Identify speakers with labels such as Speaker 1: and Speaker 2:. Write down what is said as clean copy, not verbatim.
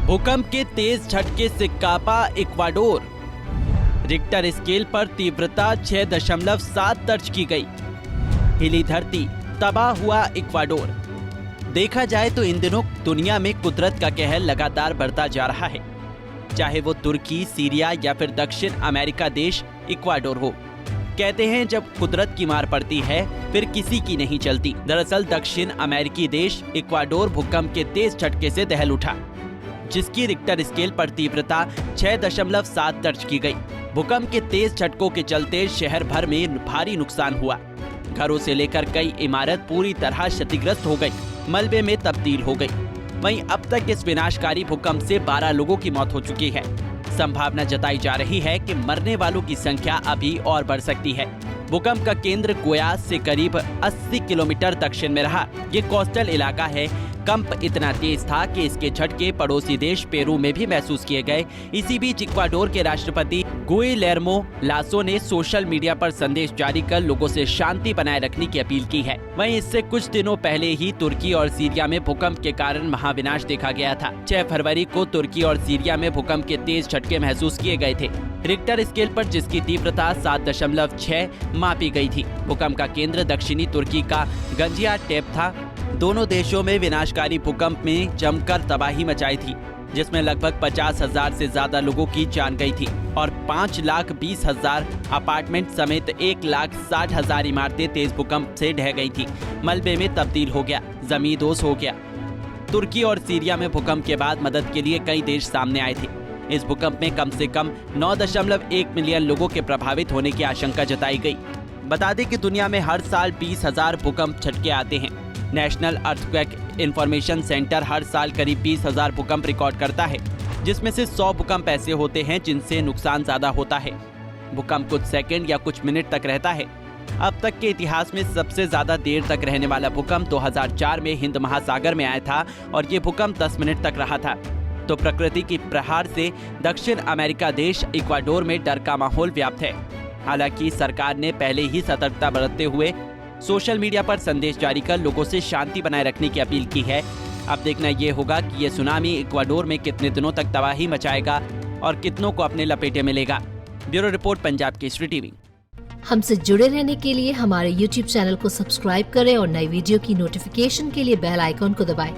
Speaker 1: भूकंप के तेज झटके से कांपा इक्वाडोर। रिक्टर स्केल पर तीव्रता 6.7 दर्ज की गई। हिली धरती, तबाह हुआ इक्वाडोर। देखा जाए तो इन दिनों दुनिया में कुदरत का कहर लगातार बढ़ता जा रहा है, चाहे वो तुर्की, सीरिया या फिर दक्षिण अमेरिका देश इक्वाडोर हो। कहते हैं जब कुदरत की मार पड़ती है फिर किसी की नहीं चलती। दरअसल दक्षिण अमेरिकी देश इक्वाडोर भूकंप के तेज झटके से दहल उठा, जिसकी रिक्टर स्केल पर तीव्रता 6.7 दर्ज की गई। भूकंप के तेज झटकों के चलते शहर भर में भारी नुकसान हुआ। घरों से लेकर कई इमारत पूरी तरह क्षतिग्रस्त हो गई, मलबे में तब्दील हो गई। वहीं अब तक इस विनाशकारी भूकंप से 12 लोगों की मौत हो चुकी है। संभावना जताई जा रही है कि मरने वालों की संख्या अभी और बढ़ सकती है। भूकंप का केंद्र गोयास से करीब 80 किलोमीटर दक्षिण में रहा। ये कोस्टल इलाका है। कंप इतना तेज था कि इसके झटके पड़ोसी देश पेरू में भी महसूस किए गए। इसी बीच इक्वाडोर के राष्ट्रपति गुइलेर्मो लासो ने सोशल मीडिया पर संदेश जारी कर लोगों से शांति बनाए रखने की अपील की है। वहीं इससे कुछ दिनों पहले ही तुर्की और सीरिया में भूकंप के कारण महाविनाश देखा गया था। 6 फरवरी को तुर्की और सीरिया में भूकंप के तेज झटके महसूस किए गए थे। रिक्टर स्केल पर जिसकी तीव्रता 7.6 मापी गई थी। भूकंप का केंद्र दक्षिणी तुर्की का गंजियाटेप था। दोनों देशों में विनाशकारी भूकंप में जमकर तबाही मचाई थी, जिसमें लगभग 50,000 से ज्यादा लोगों की जान गई थी और 5,20,000 अपार्टमेंट समेत 1,60,000 इमारतें तेज भूकंप से ढह गई थी, मलबे में तब्दील हो गया, जमींदोज हो गया। तुर्की और सीरिया में भूकंप के बाद मदद के लिए कई देश सामने आए थे। इस भूकंप में कम से कम 9.1 मिलियन लोगों के प्रभावित होने की आशंका जताई गई। बता दें कि दुनिया में हर साल 20,000 भूकंप झटके आते हैं। नेशनल अर्थक्वेक इंफॉर्मेशन सेंटर हर साल करीब 20,000 भूकंप रिकॉर्ड करता है, जिसमें से 100 भूकंप ऐसे होते हैं जिनसे नुकसान ज्यादा होता है। भूकंप कुछ सेकंड या कुछ मिनट तक रहता है। अब तक के इतिहास में सबसे ज्यादा देर तक रहने वाला भूकंप 2004 में हिंद महासागर में आया था और ये भूकंप 10 मिनट तक रहा था। तो प्रकृति की प्रहार से दक्षिण अमेरिका देश इक्वाडोर में डर का माहौल व्याप्त है। हालांकि सरकार ने पहले ही सतर्कता बरतते हुए सोशल मीडिया पर संदेश जारी कर लोगों से शांति बनाए रखने की अपील की है। अब देखना ये होगा कि ये सुनामी इक्वाडोर में कितने दिनों तक तबाही मचाएगा और कितनों को अपने लपेटे में लेगा। Bureau report, Punjab Kesari TV.
Speaker 2: हमसे जुड़े रहने के लिए हमारे YouTube चैनल को सब्सक्राइब करें और नई वीडियो की नोटिफिकेशन के लिए बेल आइकॉन को दबाएं।